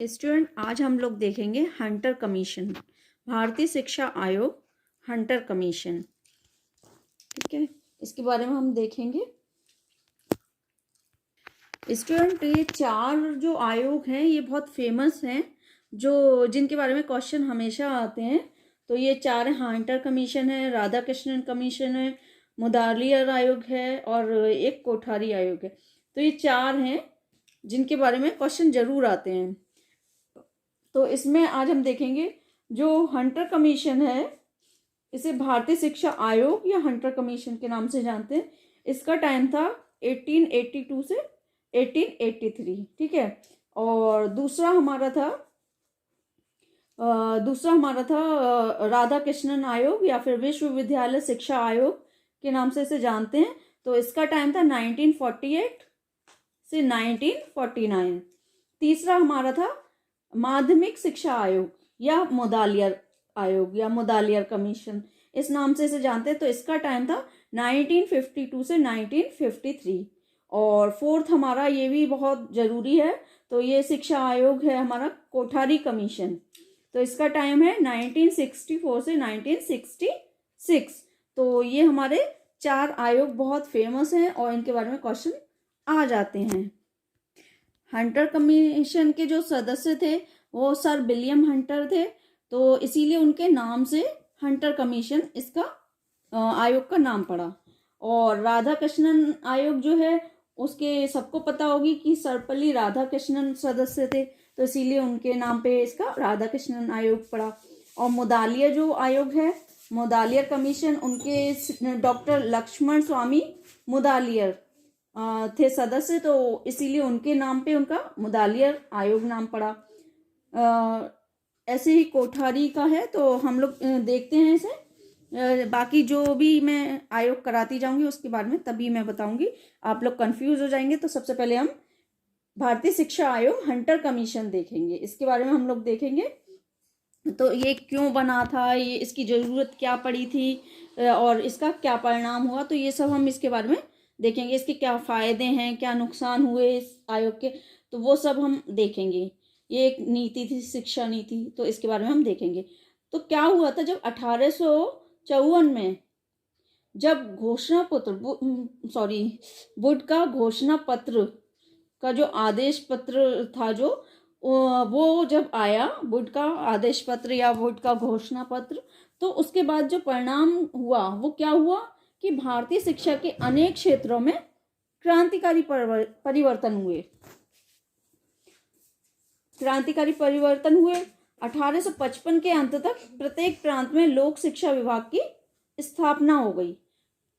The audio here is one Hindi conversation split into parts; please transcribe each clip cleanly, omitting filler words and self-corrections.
स्टूडेंट, आज हम लोग देखेंगे हंटर कमीशन, भारतीय शिक्षा आयोग हंटर कमीशन। ठीक है, इसके बारे में हम देखेंगे। स्टूडेंट, ये चार जो आयोग हैं ये बहुत फेमस हैं, जो जिनके बारे में क्वेश्चन हमेशा आते हैं। तो ये चार हैं, हंटर कमीशन है, राधा कृष्णन कमीशन है, मुदालियर आयोग है और एक कोठारी आयोग है। तो ये चार हैं जिनके बारे में क्वेश्चन जरूर आते हैं। तो इसमें आज हम देखेंगे जो हंटर कमीशन है, इसे भारतीय शिक्षा आयोग या हंटर कमीशन के नाम से जानते हैं। इसका टाइम था 1882 से 1883। ठीक है, और दूसरा हमारा था राधा कृष्णन आयोग या फिर विश्वविद्यालय शिक्षा आयोग के नाम से इसे जानते हैं। तो इसका टाइम था 1948 से 1949। तीसरा हमारा था माध्यमिक शिक्षा आयोग या मुदालियर आयोग या मुदालियर कमीशन, इस नाम से इसे जानते हैं। तो इसका टाइम था 1952 से 1953। और फोर्थ हमारा, ये भी बहुत जरूरी है, तो ये शिक्षा आयोग है हमारा कोठारी कमीशन। तो इसका टाइम है 1964 से 1966। तो ये हमारे चार आयोग बहुत फेमस हैं और इनके बारे में क्वेश्चन आ जाते हैं। हंटर कमीशन के जो सदस्य थे वो सर विलियम हंटर थे, तो इसीलिए उनके नाम से हंटर कमीशन इसका आयोग का नाम पड़ा। और राधा कृष्णन आयोग जो है उसके सबको पता होगी कि सर्वपल्ली राधाकृष्णन सदस्य थे, तो इसीलिए उनके नाम पे इसका राधा कृष्णन आयोग पड़ा। और मुदालियर जो आयोग है, मुदालियर कमीशन, उनके डॉक्टर लक्ष्मण स्वामी मुदालियर थे सदस्य, तो इसीलिए उनके नाम पे उनका मुदालियर आयोग नाम पड़ा। ऐसे ही कोठारी का है, तो हम लोग देखते हैं इसे। बाकी जो भी मैं आयोग कराती जाऊंगी उसके बारे में तभी मैं बताऊंगी, आप लोग कंफ्यूज हो जाएंगे। तो सबसे पहले हम भारतीय शिक्षा आयोग हंटर कमीशन देखेंगे, इसके बारे में हम लोग देखेंगे। तो ये क्यों बना था, ये इसकी ज़रूरत क्या पड़ी थी और इसका क्या परिणाम हुआ, तो ये सब हम इसके बारे में देखेंगे। इसके क्या फ़ायदे हैं, क्या नुकसान हुए इस आयोग के, तो वो सब हम देखेंगे। ये एक नीति थी, शिक्षा नीति, तो इसके बारे में हम देखेंगे। तो क्या हुआ था, जब 1854 में जब वुड का घोषणा पत्र का जो आदेश पत्र था, जो वो जब आया, वुड का आदेश पत्र या वुड का घोषणा पत्र, तो उसके बाद जो परिणाम हुआ वो क्या हुआ कि भारतीय शिक्षा के अनेक क्षेत्रों में क्रांतिकारी परिवर्तन हुए। 1855 के अंत तक प्रत्येक प्रांत में लोक शिक्षा विभाग की स्थापना हो गई।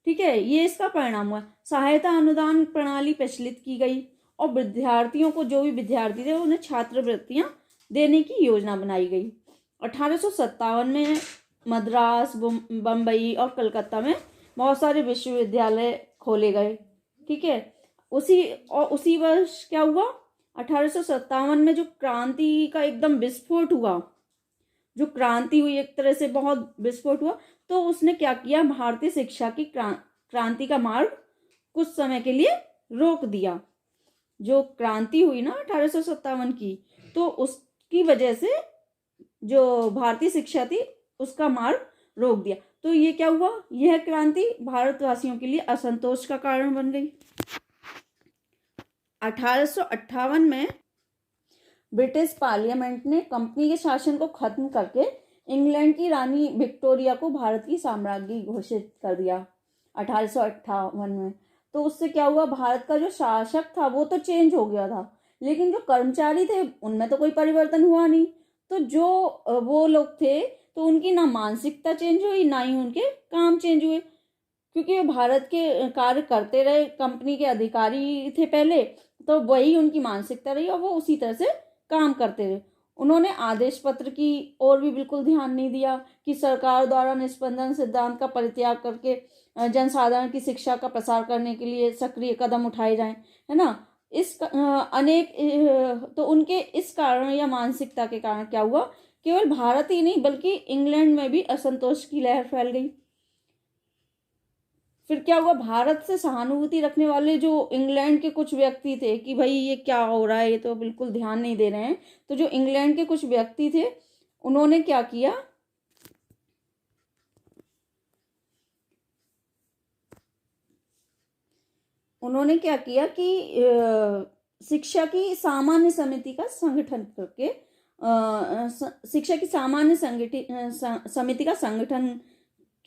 ठीक है, ये इसका परिणाम हुआ। सहायता अनुदान प्रणाली प्रचलित की गई और विद्यार्थियों को, जो भी विद्यार्थी थे, उन्हें छात्रवृत्तियां देने की योजना बनाई गई। 1857 में मद्रास, बम्बई और कलकत्ता में बहुत सारे विश्वविद्यालय खोले गए। ठीक है, उसी वर्ष क्या हुआ, 1857 में जो क्रांति का एकदम विस्फोट हुआ, जो क्रांति हुई, एक तरह से बहुत विस्फोट हुआ, तो उसने क्या किया, भारतीय शिक्षा की क्रांति का मार्ग कुछ समय के लिए रोक दिया। जो क्रांति हुई ना 1857 की, तो उसकी वजह से जो भारतीय शिक्षा थी उसका मार्ग रोक दिया। तो ये क्या हुआ, यह क्रांति भारतवासियों के लिए असंतोष का कारण बन गई। 1858 में ब्रिटिश पार्लियामेंट ने कंपनी के शासन को खत्म करके इंग्लैंड की रानी विक्टोरिया को भारत की साम्राज्ञी घोषित कर दिया 1858 में। तो उससे क्या हुआ, भारत का जो शासक था वो तो चेंज हो गया था, लेकिन जो कर्मचारी थे उनमें तो कोई परिवर्तन हुआ नहीं। तो जो वो लोग थे, तो उनकी ना मानसिकता चेंज हुई, ना ही उनके काम चेंज हुए, क्योंकि वो भारत के कार्य करते रहे, कंपनी के अधिकारी थे पहले, तो वही उनकी मानसिकता रही और वो उसी तरह से काम करते रहे। उन्होंने आदेश पत्र की ओर भी बिल्कुल ध्यान नहीं दिया कि सरकार द्वारा निष्पंदन सिद्धांत का परित्याग करके जनसाधारण की शिक्षा का प्रसार करने के लिए सक्रिय कदम उठाए जाएं, है ना। तो उनके इस कारण या मानसिकता के कारण क्या हुआ, केवल भारत ही नहीं बल्कि इंग्लैंड में भी असंतोष की लहर फैल गई। फिर क्या हुआ, भारत से सहानुभूति रखने वाले जो इंग्लैंड के कुछ व्यक्ति थे कि भाई ये क्या हो रहा है, ये तो बिल्कुल ध्यान नहीं दे रहे हैं, तो जो इंग्लैंड के कुछ व्यक्ति थे उन्होंने क्या किया, कि शिक्षा की सामान्य समिति का संगठन करके शिक्षा की सामान्य समिति का संगठन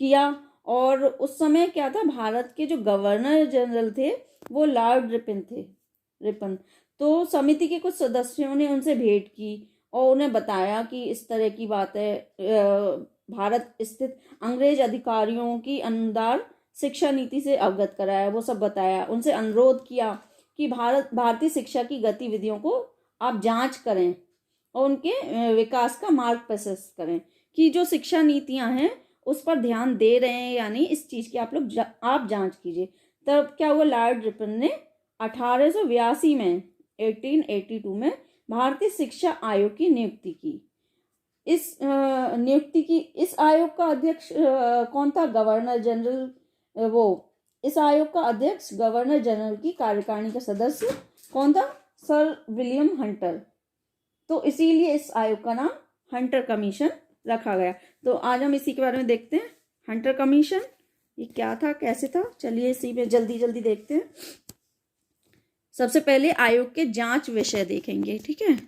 किया। और उस समय क्या था, भारत के जो गवर्नर जनरल थे वो लॉर्ड रिपन। तो समिति के कुछ सदस्यों ने उनसे भेंट की और उन्हें बताया कि इस तरह की बात है, भारत स्थित अंग्रेज अधिकारियों की अनुदार शिक्षा नीति से अवगत कराया, वो सब बताया। उनसे अनुरोध किया कि भारतीय शिक्षा की गतिविधियों को आप जांच करें और उनके विकास का मार्ग प्रशस्त करें कि जो शिक्षा नीतियां हैं उस पर ध्यान दे रहे हैं या नहीं, इस चीज़ की आप जांच कीजिए। तब क्या हुआ, लॉर्ड रिपन ने 1882 में 1882 में भारतीय शिक्षा आयोग की नियुक्ति की। इस आयोग का अध्यक्ष कौन था, गवर्नर जनरल। इस आयोग का अध्यक्ष गवर्नर जनरल की कार्यकारिणी का सदस्य कौन था, सर विलियम हंटर। तो इसीलिए इस आयोग का नाम हंटर कमीशन रखा गया। तो आज हम इसी के बारे में देखते हैं, हंटर कमीशन ये क्या था, कैसे था। चलिए इसी में जल्दी जल्दी देखते हैं। सबसे पहले आयोग के जांच विषय देखेंगे, ठीक है।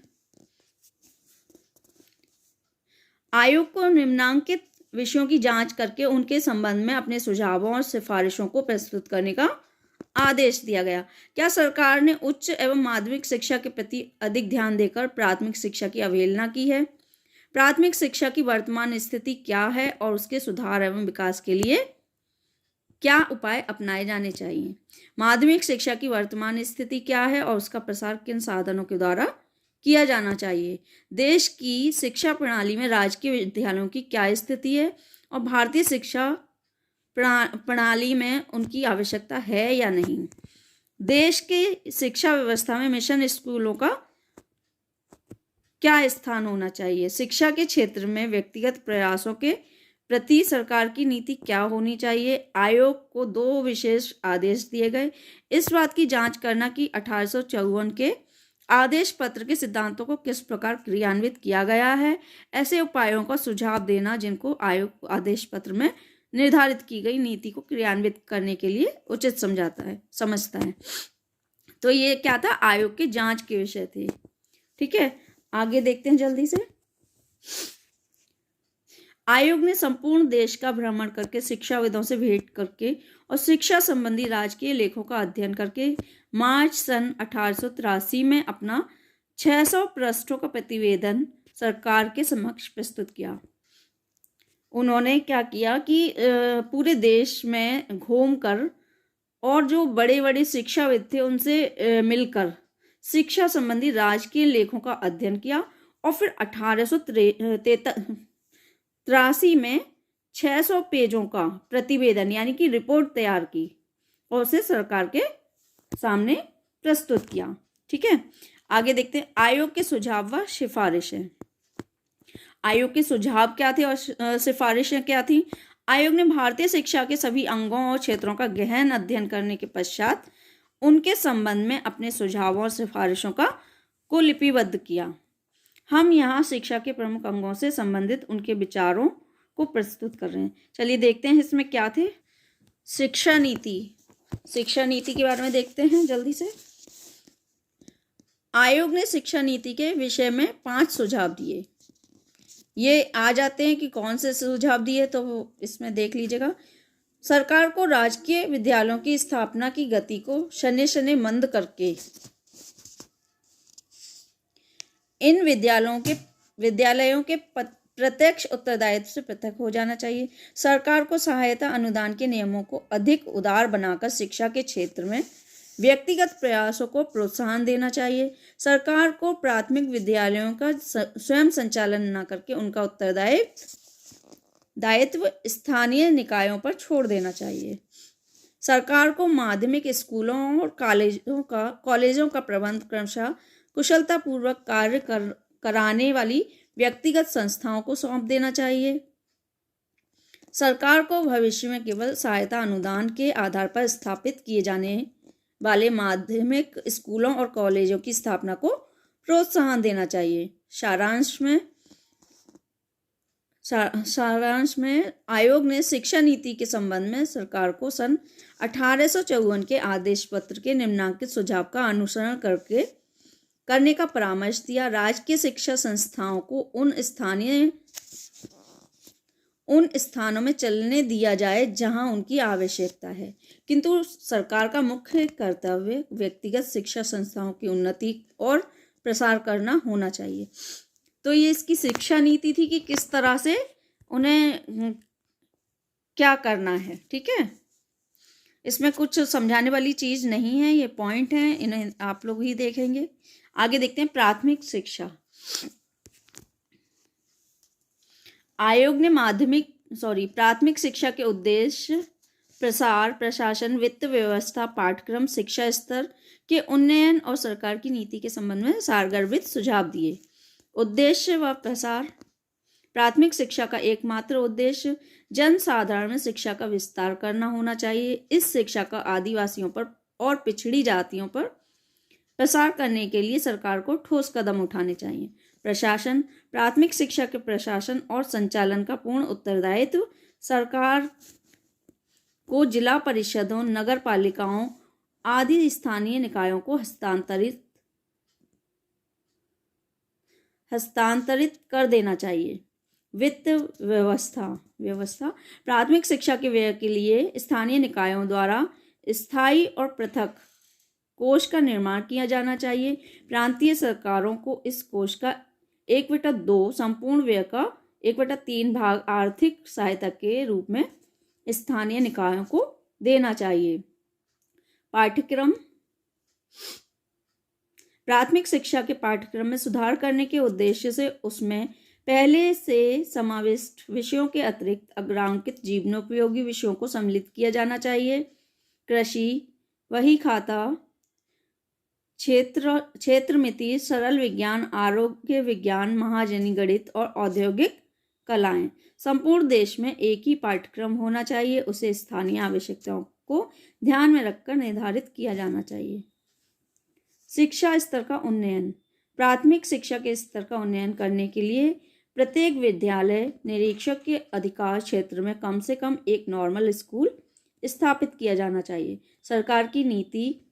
आयोग को निम्नांकित विषयों की जांच करके उनके संबंध में अपने सुझावों और सिफारिशों को प्रस्तुत करने का आदेश दिया गया। क्या सरकार ने उच्च एवं माध्यमिक शिक्षा के प्रति अधिक ध्यान देकर प्राथमिक शिक्षा की अवहेलना की है? प्राथमिक शिक्षा की वर्तमान स्थिति क्या है और उसके सुधार एवं विकास के लिए क्या उपाय अपनाए जाने चाहिए? माध्यमिक शिक्षा की वर्तमान स्थिति क्या है और उसका प्रसार किन साधनों के द्वारा किया जाना चाहिए? देश की शिक्षा प्रणाली में राजकीय विद्यालयों की क्या स्थिति है और भारतीय शिक्षा प्रणाली में उनकी आवश्यकता है या नहीं? देश के शिक्षा व्यवस्था में मिशन स्कूलों का क्या स्थान होना चाहिए? शिक्षा के क्षेत्र में व्यक्तिगत प्रयासों के प्रति सरकार की नीति क्या होनी चाहिए? आयोग को 2 विशेष आदेश दिए गए। इस बात की जांच करना कि 1854 के आदेश पत्र के सिद्धांतों को किस प्रकार क्रियान्वित किया गया है। ऐसे उपायों का सुझाव देना जिनको आयोग आदेश पत्र में निर्धारित की गई नीति को क्रियान्वित करने के लिए उचित समझता है। तो ये क्या था, आयोग के जांच के विषय थे, ठीक है। आगे देखते हैं जल्दी से। आयोग ने संपूर्ण देश का भ्रमण करके, शिक्षाविदों से भेंट करके और शिक्षा संबंधी राजकीय लेखों का अध्ययन करके मार्च सन 1883 में अपना 600 पृष्ठों का प्रतिवेदन सरकार के समक्ष प्रस्तुत किया। उन्होंने क्या किया कि पूरे देश में घूमकर और जो बड़े बड़े शिक्षाविद थे उनसे मिलकर शिक्षा संबंधी राजकीय लेखों का अध्ययन किया और फिर 1883 में 600 पेजों का प्रतिवेदन यानी कि रिपोर्ट तैयार की और उसे सरकार के सामने प्रस्तुत किया, ठीक है। आगे देखते हैं आयोग के सुझाव व सिफारिशें। आयोग के सुझाव क्या थे और सिफारिशें क्या थी? आयोग ने भारतीय शिक्षा के सभी अंगों और क्षेत्रों का गहन अध्ययन करने के पश्चात उनके संबंध में अपने सुझावों और सिफारिशों को लिपिबद्ध किया। हम यहाँ शिक्षा के प्रमुख अंगों से संबंधित उनके विचारों को प्रस्तुत कर रहे हैं। चलिए देखते हैं इसमें क्या थे। शिक्षा नीति के बारे में देखते हैं जल्दी से। आयोग ने शिक्षा नीति के विषय में 5 सुझाव दिए। ये आ जाते हैं कि कौन से सुझाव दिए, तो इसमें देख लीजिएगा। सरकार को राजकीय विद्यालयों की स्थापना की गति को शनि शनि मंद करके इन विद्यालयों के प्रत्यक्ष उत्तरदायित्व से पृथक हो जाना चाहिए। सरकार को सहायता अनुदान के नियमों को अधिक उदार बनाकर शिक्षा के क्षेत्र में व्यक्तिगत प्रयासों को प्रोत्साहन देना चाहिए। सरकार को प्राथमिक विद्यालयों का स्वयं संचालन न करके उनका उत्तरदायित्व स्थानीय निकायों पर छोड़ देना चाहिए। सरकार को माध्यमिक स्कूलों और कॉलेजों का प्रबंध क्रमशः कुशलतापूर्वक कार्य कराने वाली व्यक्तिगत संस्थाओं को सौंप देना चाहिए। सरकार को भविष्य में केवल सहायता अनुदान के आधार पर स्थापित किए जाने वाले माध्यमिक स्कूलों और कॉलेजों की स्थापना को प्रोत्साहन देना चाहिए। सारांश में आयोग ने शिक्षा नीति के संबंध में सरकार को सन 1854 के आदेश पत्र के निम्नलिखित सुझाव का अनुसरण करने का परामर्श दिया। राजकीय शिक्षा संस्थाओं को उन स्थानों में चलने दिया जाए जहां उनकी आवश्यकता है, किंतु सरकार का मुख्य कर्तव्य व्यक्तिगत शिक्षा संस्थाओं की उन्नति और प्रसार करना होना चाहिए। तो ये इसकी शिक्षा नीति थी कि किस तरह से उन्हें क्या करना है। ठीक है, इसमें कुछ समझाने वाली चीज़ नहीं है, ये पॉइंट हैं, इन्हें आप लोग ही देखेंगे। आगे देखते हैं प्राथमिक शिक्षा। आयोग ने प्राथमिक शिक्षा के उद्देश्य, प्रसार, प्रशासन, वित्त व्यवस्था, पाठ्यक्रम, शिक्षा स्तर के उन्नयन और सरकार की नीति के संबंध में सारगर्भित सुझाव दिए। उद्देश्य व प्रसार। प्राथमिक शिक्षा का एकमात्र उद्देश्य जनसाधारण में शिक्षा का विस्तार करना होना चाहिए। इस शिक्षा का आदिवासियों पर और पिछड़ी जातियों पर प्रसार करने के लिए सरकार को ठोस कदम उठाने चाहिए। प्रशासन। प्राथमिक शिक्षा के प्रशासन और संचालन का पूर्ण उत्तरदायित्व सरकार को जिला परिषदों, नगर पालिकाओं आदि स्थानीय निकायों को हस्तांतरित कर देना चाहिए। वित्त व्यवस्था। प्राथमिक शिक्षा के व्यय के लिए स्थानीय निकायों द्वारा स्थायी और पृथक कोष का निर्माण किया जाना चाहिए। प्रांतीय सरकारों को इस कोष का 1/2 संपूर्ण व्यय का 1/3 भाग आर्थिक सहायता के रूप में स्थानीय निकायों को देना चाहिए। पाठ्यक्रम। प्राथमिक शिक्षा के पाठ्यक्रम में सुधार करने के उद्देश्य से उसमें पहले से समाविष्ट विषयों के अतिरिक्त अग्रांकित जीवनोपयोगी विषयों को सम्मिलित किया जाना चाहिए। कृषि, वही खाता, क्षेत्रमिति, सरल विज्ञान, आरोग्य विज्ञान, महाजनी गणित और औद्योगिक कलाएं। संपूर्ण देश में एक ही पाठ्यक्रम होना चाहिए। उसे स्थानीय आवश्यकताओं को ध्यान में रखकर निर्धारित किया जाना चाहिए। शिक्षा स्तर का उन्नयन। प्राथमिक शिक्षा के स्तर का उन्नयन करने के लिए प्रत्येक विद्यालय निरीक्षक के अधिकार क्षेत्र में कम से कम एक नॉर्मल स्कूल स्थापित किया जाना चाहिए। सरकार की नीति।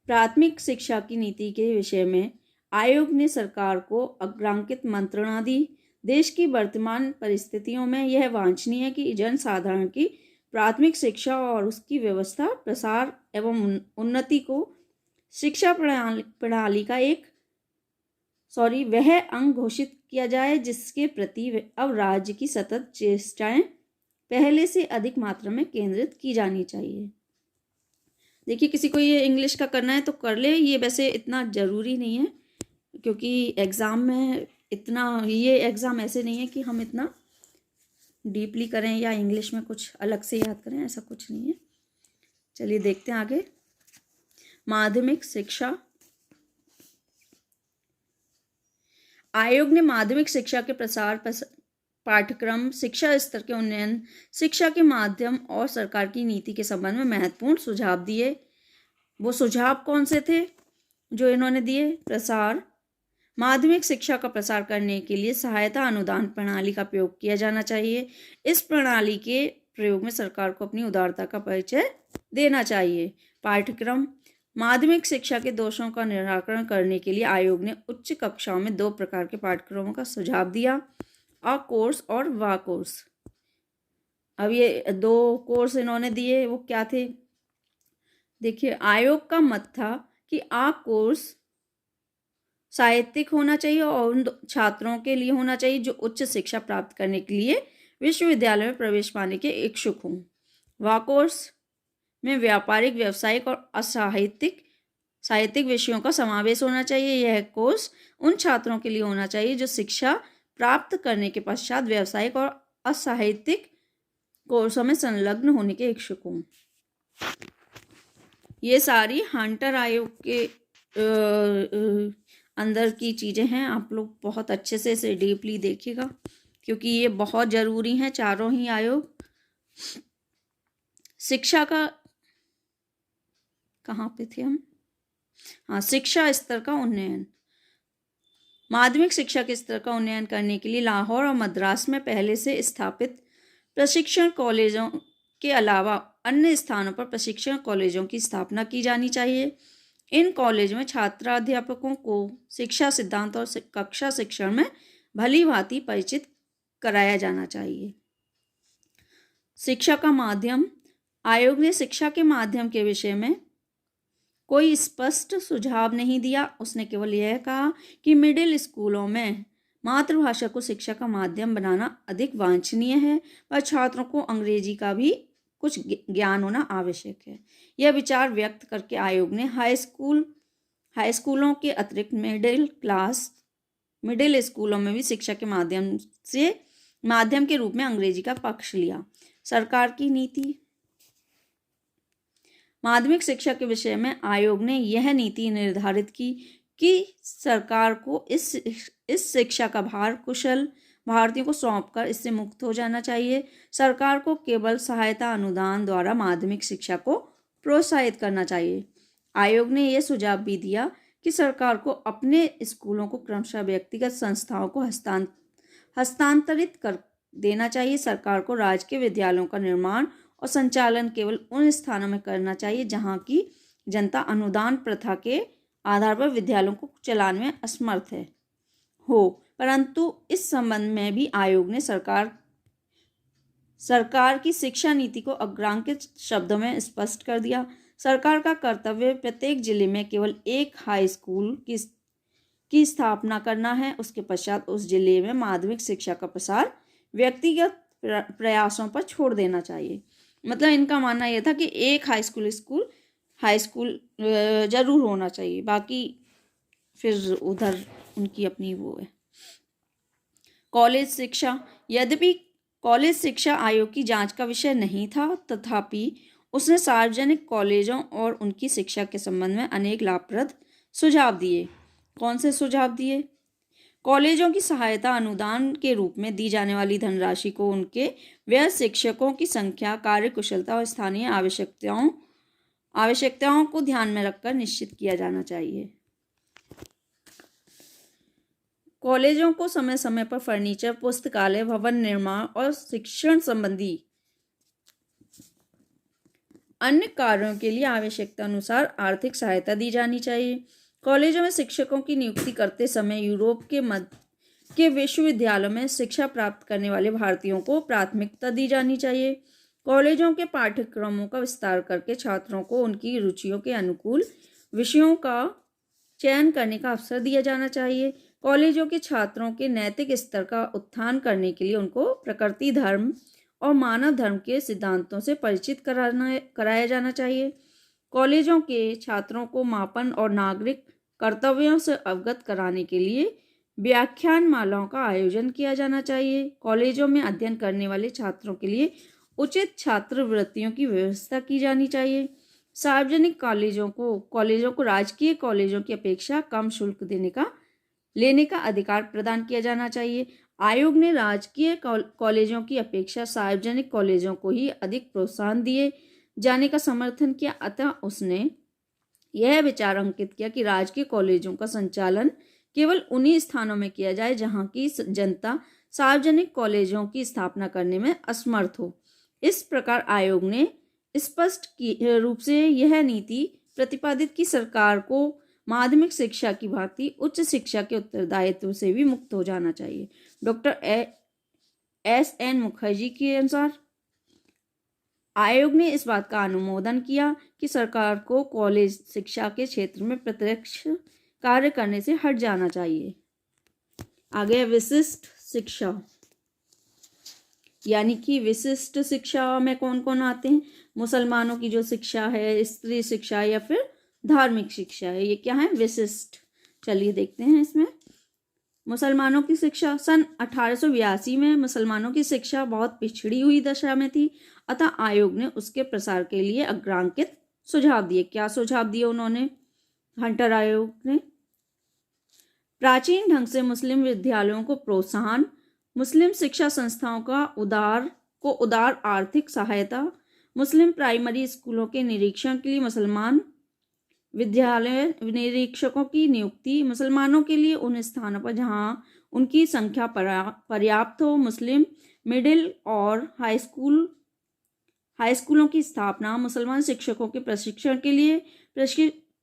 प्राथमिक शिक्षा की नीति के विषय में आयोग ने सरकार को अग्रांकित मंत्रणा दी। देश की वर्तमान परिस्थितियों में यह वांछनीय है कि जनसाधारण की प्राथमिक शिक्षा और उसकी व्यवस्था, प्रसार एवं उन्नति को शिक्षा प्रणाली का वह अंग घोषित किया जाए जिसके प्रति अब राज्य की सतत चेष्टाएं पहले से अधिक मात्रा में केंद्रित की जानी चाहिए। देखिए, किसी को ये इंग्लिश का करना है तो कर ले, ये वैसे इतना ज़रूरी नहीं है क्योंकि एग्ज़ाम में ये एग्ज़ाम ऐसे नहीं है कि हम इतना डीपली करें या इंग्लिश में कुछ अलग से याद करें, ऐसा कुछ नहीं है। चलिए देखते हैं आगे। माध्यमिक शिक्षा। आयोग ने माध्यमिक शिक्षा के प्रसार, पाठ्यक्रम, शिक्षा स्तर के उन्नयन, शिक्षा के माध्यम और सरकार की नीति के संबंध में महत्वपूर्ण सुझाव दिए। वो सुझाव कौन से थे जो इन्होंने दिए? प्रसार। माध्यमिक शिक्षा का प्रसार करने के लिए सहायता अनुदान प्रणाली का प्रयोग किया जाना चाहिए। इस प्रणाली के प्रयोग में सरकार को अपनी उदारता का परिचय देना चाहिए। पाठ्यक्रम। माध्यमिक शिक्षा के दोषों का निराकरण करने के लिए आयोग ने उच्च कक्षाओं में 2 प्रकार के पाठ्यक्रमों का सुझाव दिया, अ कोर्स और वा कोर्स। अब ये 2 कोर्स इन्होंने दिए, वो क्या थे? देखिए, आयोग का मत था कि आ कोर्स साहित्यिक होना चाहिए और उन छात्रों के लिए होना चाहिए जो उच्च शिक्षा प्राप्त करने के लिए विश्वविद्यालय में प्रवेश पाने के इच्छुक हों। वा कोर्स में व्यापारिक, व्यावसायिक और साहित्यिक विषयों का समावेश होना चाहिए। यह कोर्स उन छात्रों के लिए होना चाहिए जो शिक्षा प्राप्त करने के पश्चात व्यावसायिक और असाहित्यिक कोर्सों में संलग्न होने के इच्छुक हों। ये सारी हंटर आयोग के अंदर की चीज़ें हैं। आप लोग बहुत अच्छे से इसे डीपली देखिएगा क्योंकि ये बहुत ज़रूरी हैं, चारों ही आयोग। शिक्षा का, कहाँ पे थे हम, हाँ, शिक्षा स्तर का उन्नयन। माध्यमिक शिक्षा के स्तर का उन्नयन करने के लिए लाहौर और मद्रास में पहले से स्थापित प्रशिक्षण कॉलेजों के अलावा अन्य स्थानों पर प्रशिक्षण कॉलेजों की स्थापना की जानी चाहिए। इन कॉलेज में छात्राध्यापकों को शिक्षा सिद्धांत और कक्षा शिक्षण में भली भांति परिचित कराया जाना चाहिए। शिक्षा का माध्यम। आयोग ने शिक्षा के माध्यम के विषय में कोई स्पष्ट सुझाव नहीं दिया। उसने केवल यह कहा कि मिडिल स्कूलों में मातृभाषा को शिक्षा का माध्यम बनाना अधिक वांछनीय है, पर छात्रों को अंग्रेजी का भी कुछ ज्ञान होना आवश्यक है। यह विचार व्यक्त करके आयोग ने हाई स्कूलों के अतिरिक्त मिडिल स्कूलों में भी शिक्षा के माध्यम के रूप में अंग्रेजी का पक्ष लिया। सरकार की नीति। माध्यमिक शिक्षा के विषय में आयोग ने यह नीति निर्धारित की कि सरकार को इस शिक्षा का भार कुशल भारतीयों को सौंपकर इससे मुक्त हो जाना चाहिए। सरकार को केवल सहायता अनुदान द्वारा माध्यमिक शिक्षा को प्रोत्साहित करना चाहिए। आयोग ने यह सुझाव भी दिया कि सरकार को अपने स्कूलों को क्रमशः व्यक्तिगत संस्थाओं को हस्तांतरित कर देना चाहिए। सरकार को राजकीय विद्यालयों का निर्माण और संचालन केवल उन स्थानों में करना चाहिए जहां की जनता अनुदान प्रथा के आधार पर विद्यालयों को चलाने में असमर्थ हो। परंतु इस संबंध में भी आयोग ने सरकार की शिक्षा नीति को अग्रांकित शब्दों में स्पष्ट कर दिया। सरकार का कर्तव्य प्रत्येक जिले में केवल एक हाई स्कूल की स्थापना करना है। उसके पश्चात उस जिले में माध्यमिक शिक्षा का प्रसार व्यक्तिगत प्रयासों पर छोड़ देना चाहिए। मतलब इनका मानना यह था कि एक हाई स्कूल जरूर होना चाहिए, बाकी फिर उधर उनकी अपनी वो है। कॉलेज शिक्षा। यद्यपि कॉलेज शिक्षा आयोग की जांच का विषय नहीं था, तथापि उसने सार्वजनिक कॉलेजों और उनकी शिक्षा के संबंध में अनेक लाभप्रद सुझाव दिए। कौन से सुझाव दिए? कॉलेजों की सहायता अनुदान के रूप में दी जाने वाली धनराशि को उनके व्यय, शिक्षकों की संख्या, कार्यकुशलता और स्थानीय आवश्यकताओं को ध्यान में रखकर निश्चित किया जाना चाहिए। कॉलेजों को समय समय पर फर्नीचर, पुस्तकालय, भवन निर्माण और शिक्षण संबंधी अन्य कार्यों के लिए आवश्यकता अनुसार आर्थिक सहायता दी जानी चाहिए। कॉलेजों में शिक्षकों की नियुक्ति करते समय यूरोप के विश्वविद्यालयों में शिक्षा प्राप्त करने वाले भारतीयों को प्राथमिकता दी जानी चाहिए। कॉलेजों के पाठ्यक्रमों का विस्तार करके छात्रों को उनकी रुचियों के अनुकूल विषयों का चयन करने का अवसर दिया जाना चाहिए। कॉलेजों के छात्रों के नैतिक स्तर का उत्थान करने के लिए उनको प्रकृति धर्म और मानव धर्म के सिद्धांतों से परिचित कराया जाना चाहिए। कॉलेजों के छात्रों को मापन और नागरिक कर्तव्यों से अवगत कराने के लिए व्याख्यान मालाओं का आयोजन किया जाना चाहिए। कॉलेजों में अध्ययन करने वाले छात्रों के लिए उचित छात्रवृत्तियों की व्यवस्था की जानी चाहिए। सार्वजनिक कॉलेजों को राजकीय कॉलेजों की अपेक्षा कम शुल्क लेने का अधिकार प्रदान किया जाना चाहिए। आयोग ने राजकीय कॉलेजों की अपेक्षा सार्वजनिक कॉलेजों को ही अधिक प्रोत्साहन दिए जाने का समर्थन किया। अतः उसने यह विचार अंकित किया कि राजकीय कॉलेजों का संचालन केवल उन्हीं स्थानों में किया जाए जहां की जनता सार्वजनिक कॉलेजों की स्थापना करने में असमर्थ हो। इस प्रकार आयोग ने स्पष्ट रूप से यह नीति प्रतिपादित की सरकार को माध्यमिक शिक्षा की भांति उच्च शिक्षा के उत्तरदायित्व से भी मुक्त हो जाना चाहिए। Doctor S.N. मुखर्जी के अनुसार आयोग ने इस बात का अनुमोदन किया कि सरकार को कॉलेज शिक्षा के क्षेत्र में प्रत्यक्ष कार्य करने से हट जाना चाहिए। आगे विशिष्ट शिक्षा, यानी कि विशिष्ट शिक्षा में कौन कौन आते हैं? मुसलमानों की जो शिक्षा है, स्त्री शिक्षा या फिर धार्मिक शिक्षा है, ये क्या है? विशिष्ट। चलिए देखते हैं इसमें। मुसलमानों की शिक्षा। सन 1882 में मुसलमानों की शिक्षा बहुत पिछड़ी हुई दशा में थी, अतः आयोग ने उसके प्रसार के लिए अग्रांकित सुझाव दिए। क्या सुझाव दिए उन्होंने? हंटर आयोग ने प्राचीन ढंग से मुस्लिम विद्यालयों को प्रोत्साहन, मुस्लिम शिक्षा संस्थाओं का उदार को उदार आर्थिक सहायता, मुस्लिम प्राइमरी स्कूलों के निरीक्षण के लिए मुसलमान विद्यालय निरीक्षकों की नियुक्ति, मुसलमानों के लिए उन स्थानों पर जहां उनकी संख्या पर्याप्त हो मुस्लिम मिडिल और हाई स्कूलों की स्थापना, मुसलमान शिक्षकों के प्रशिक्षण के लिए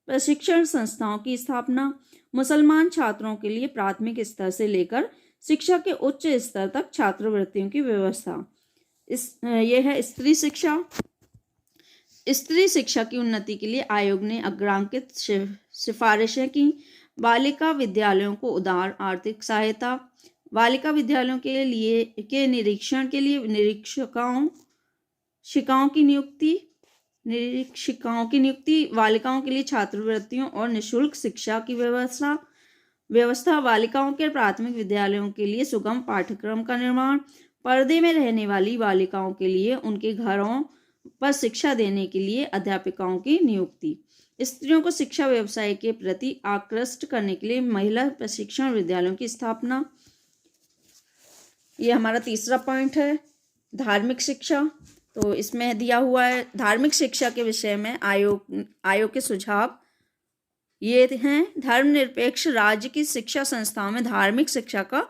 प्रशिक्षण संस्थाओं की स्थापना, मुसलमान छात्रों के लिए प्राथमिक स्तर से लेकर शिक्षा के उच्च स्तर तक छात्रवृत्तियों की व्यवस्था। यह है स्त्री शिक्षा। स्त्री शिक्षा की उन्नति के लिए आयोग ने अग्रांकित सिफारिशें की। बालिका विद्यालयों को उदार आर्थिक सहायता, बालिका विद्यालयों के निरीक्षण के लिए निरीक्षिकाओं की नियुक्ति, बालिकाओं के लिए छात्रवृत्तियों और निःशुल्क शिक्षा की व्यवस्था, बालिकाओं के प्राथमिक विद्यालयों के लिए सुगम पाठ्यक्रम का निर्माण, पर्दे में रहने वाली बालिकाओं के लिए उनके घरों पर शिक्षा देने के लिए अध्यापिकाओं की नियुक्ति, स्त्रियों को शिक्षा व्यवसाय के प्रति आकृष्ट करने के लिए महिला प्रशिक्षण विद्यालयों की स्थापना। ये हमारा तीसरा पॉइंट है। धार्मिक शिक्षा, तो इसमें दिया हुआ है धार्मिक शिक्षा के विषय में आयोग के सुझाव ये हैं। धर्मनिरपेक्ष राज्य की शिक्षा संस्थाओं में धार्मिक शिक्षा का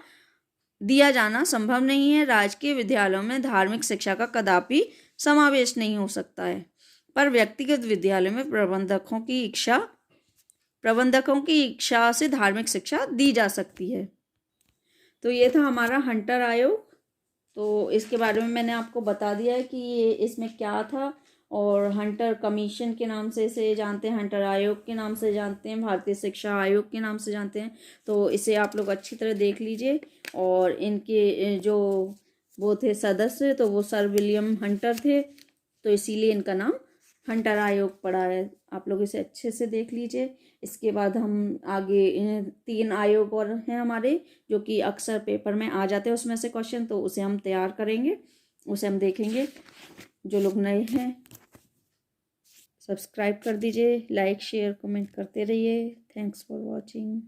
दिया जाना संभव नहीं है। राजकीय विद्यालयों में धार्मिक शिक्षा का कदापि समावेश नहीं हो सकता है, पर व्यक्तिगत विद्यालयों में प्रबंधकों की इच्छा से धार्मिक शिक्षा दी जा सकती है। तो ये था हमारा हंटर आयोग। तो इसके बारे में मैंने आपको बता दिया है कि ये इसमें क्या था, और हंटर कमीशन के नाम से इसे जानते हैं, हंटर आयोग के नाम से जानते हैं, भारतीय शिक्षा आयोग के नाम से जानते हैं। तो इसे आप लोग अच्छी तरह देख लीजिए। और इनके जो वो थे सदस्य, तो वो सर विलियम हंटर थे, तो इसीलिए इनका नाम हंटर आयोग पड़ा है। आप लोग इसे अच्छे से देख लीजिए। इसके बाद हम आगे 3 आयोग और हैं हमारे, जो कि अक्सर पेपर में आ जाते हैं उसमें से क्वेश्चन, तो उसे हम तैयार करेंगे, उसे हम देखेंगे। जो लोग नए हैं सब्सक्राइब कर दीजिए, लाइक शेयर कमेंट करते रहिए। Thanks for watching.